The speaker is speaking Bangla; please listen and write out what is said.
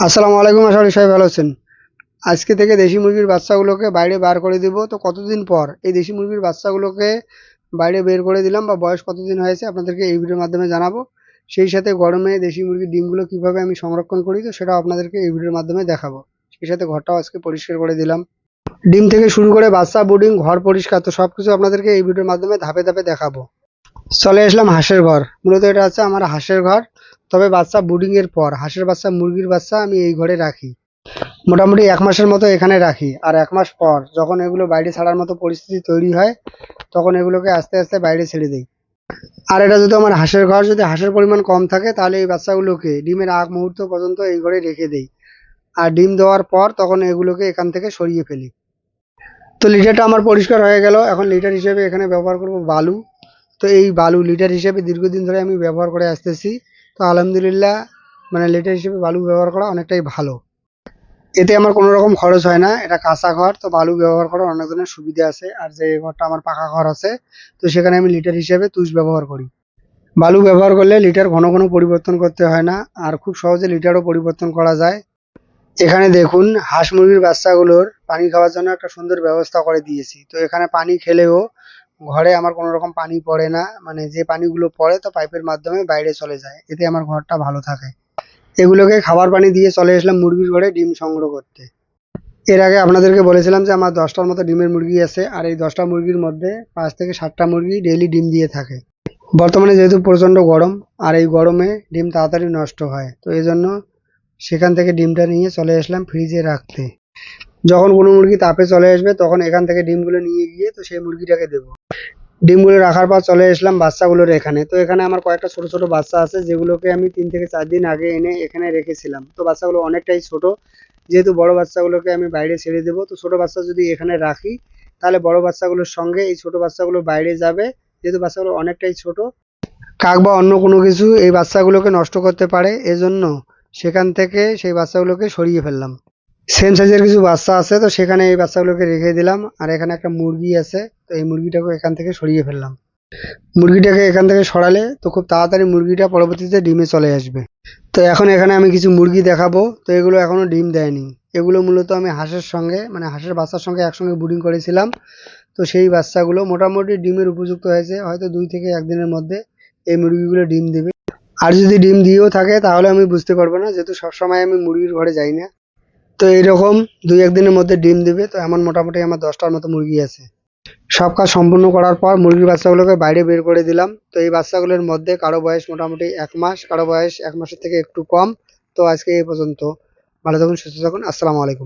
আসসালামু আলাইকুম, আশা করি সবাই ভালো আছেন। আজকে থেকে দেশি মুরগির বাচ্চাগুলোকে বাইরে বার করে দিব। তো কতদিন পর এই দেশি মুরগির বাচ্চাগুলোকে বাইরে বের করে দিলাম বা বয়স কতদিন হয়েছে আপনাদেরকে এই ভিডিওর মাধ্যমে জানাবো। সেই সাথে গরমে দেশি মুরগির ডিমগুলো কিভাবে আমি সংরক্ষণ করি তো সেটাও আপনাদেরকে এই ভিডিওর মাধ্যমে দেখাবো। সেই সাথে ঘরটাও আজকে পরিষ্কার করে দিলাম। ডিম থেকে শুরু করে বাচ্চা বোর্ডিং, ঘর পরিষ্কার, তো সবকিছু আপনাদেরকে এই ভিডিওর মাধ্যমে ধাপে ধাপে দেখাবো। চলে আসলাম হাঁসের ঘর। মূলত এটা হচ্ছে আমার হাঁসের ঘর। তবে বাচ্চা ব্রুডিং এর পর হাঁসের বাচ্চা, মুরগির বাচ্চা আমি এই ঘরে রাখি। মোটামুটি ১ মাসের মতো এখানে রাখি। আর ১ মাস পর যখন এগুলো বাইরে ছাড়ার মতো পরিস্থিতি তৈরি হয়, তখন এগুলোকে আস্তে আস্তে বাইরে ছেড়ে দেই। আর এটা যদি আমার হাঁসের ঘর, যদি হাঁসের পরিমাণ কম থাকে তাহলে এই বাচ্চাগুলোকে ডিমের আগ মুহূর্ত পর্যন্ত এই ঘরে রেখে দেই। আর ডিম দেওয়ার পর তখন এগুলোকে এখান থেকে সরিয়ে ফেলি। তো লিটারটা আমার পরিষ্কার হয়ে গেল। এখন লিটার হিসেবে এখানে ব্যবহার করব বালু। তো এই বালু লিটার হিসেবে দীর্ঘদিন ধরে আমি ব্যবহার করে আসতেছি। তো আলহামদুলিল্লাহ, মানে লিটার হিসেবে বালু ব্যবহার করা অনেকটাই ভালো। এতে আমার কোনো রকম খরচ হয় না। এটা কাঁচা ঘর, তো বালু ব্যবহার করার অনেক ধরনের সুবিধা আছে। আর যে ঘরটা আমার পাকা ঘর আছে, তো সেখানে আমি লিটার হিসেবে তুষ ব্যবহার করি। বালু ব্যবহার করলে লিটার ঘন ঘন পরিবর্তন করতে হয় না, আর খুব সহজে লিটারও পরিবর্তন করা যায়। এখানে দেখুন, হাঁস মুরগির বাচ্চাগুলোর পানি খাওয়ার জন্য একটা সুন্দর ব্যবস্থা করে দিয়েছি। তো এখানে পানি খেলেও ঘরে আমার কোনো রকম পানি পড়ে না, মানে যে পানিগুলো পড়ে তো পাইপের মাধ্যমে বাইরে চলে যায়। এতে আমার ঘরটা ভালো থাকে। এগুলোকে খাবার পানি দিয়ে চলে আসলাম মুরগির ঘরে ডিম সংগ্রহ করতে। এর আগে আপনাদেরকে বলেছিলাম যে আমার ১০টার মতো ডিমের মুরগি আছে, আর এই ১০টা মুরগির মধ্যে ৫ থেকে ৭টা মুরগি ডেইলি ডিম দিয়ে থাকে। বর্তমানে যেহেতু প্রচণ্ড গরম, আর এই গরমে ডিম তাড়াতাড়ি নষ্ট হয়, তো এই জন্য সেখান থেকে ডিমটা নিয়ে চলে আসলাম ফ্রিজে রাখতে। যখন কোনো মুরগি তাপে চলে আসবে তখন এখান থেকে ডিমগুলো নিয়ে গিয়ে তো সেই মুরগিটাকে দেবো। ডিমগুলো রাখার পর চলে আসলাম বাচ্চাগুলোর এখানে। তো এখানে আমার কয়েকটা ছোট ছোট বাচ্চা আছে, যেগুলোকে আমি ৩ থেকে ৪ দিন আগে এনে এখানে রেখেছিলাম। তো বাচ্চাগুলো অনেকটাই ছোট। যেহেতু বড় বাচ্চাগুলোকে আমি বাইরে ছেড়ে দেবো, তো ছোট বাচ্চা যদি এখানে রাখি তাহলে বড় বাচ্চাগুলোর সঙ্গে এই ছোট বাচ্চাগুলো বাইরে যাবে। যেহেতু বাচ্চাগুলো অনেকটাই ছোট, কাক বা অন্য কোনো কিছু এই বাচ্চাগুলোকে নষ্ট করতে পারে, এজন্য সেখান থেকে সেই বাচ্চাগুলোকে সরিয়ে ফেললাম। সেম সাইজের কিছু বাচ্চা আছে, তো সেখানে এই বাচ্চাগুলোকে রেখে দিলাম। আর এখানে একটা মুরগি আছে, তো এই মুরগিটাকে এখান থেকে সরিয়ে ফেললাম। মুরগিটাকে এখান থেকে সরালে তো খুব তাড়াতাড়ি মুরগিটা পরবর্তীতে ডিমে চলে আসবে। তো এখন এখানে আমি কিছু মুরগি দেখাবো। তো এগুলো এখনো ডিম দেয়নি। এগুলো মূলত আমি হাঁসের সঙ্গে, মানে হাঁসের বাচ্চার সঙ্গে একসঙ্গে ব্রুডিং করেছিলাম। তো সেই বাচ্চাগুলো মোটামুটি ডিমের উপযুক্ত হয়েছে। হয়তো ২ থেকে ১ দিনের মধ্যে এই মুরগিগুলো ডিম দেবে। আর যদি ডিম দিয়েও থাকে তাহলে আমি বুঝতে পারবো না, যেহেতু সবসময় আমি মুরগির ঘরে যাই না। তো এইরকম ২-১ দিনের মধ্যে ডিম দিবে। তো এমন মোটামুটি আমার ১০টার মতো মুরগি আছে। সব কাজ সম্পূর্ণ করার পর মুরগির বাচ্চাগুলোকে বাইরে বের করে দিলাম। তো এই বাচ্চাগুলোর মধ্যে কারো বয়স মোটামুটি ১ মাস, কারো বয়স ১ মাসের থেকে একটু কম। তো আজকে এই পর্যন্ত। ভালো থাকুন, সুস্থ থাকুন। আসসালামু আলাইকুম।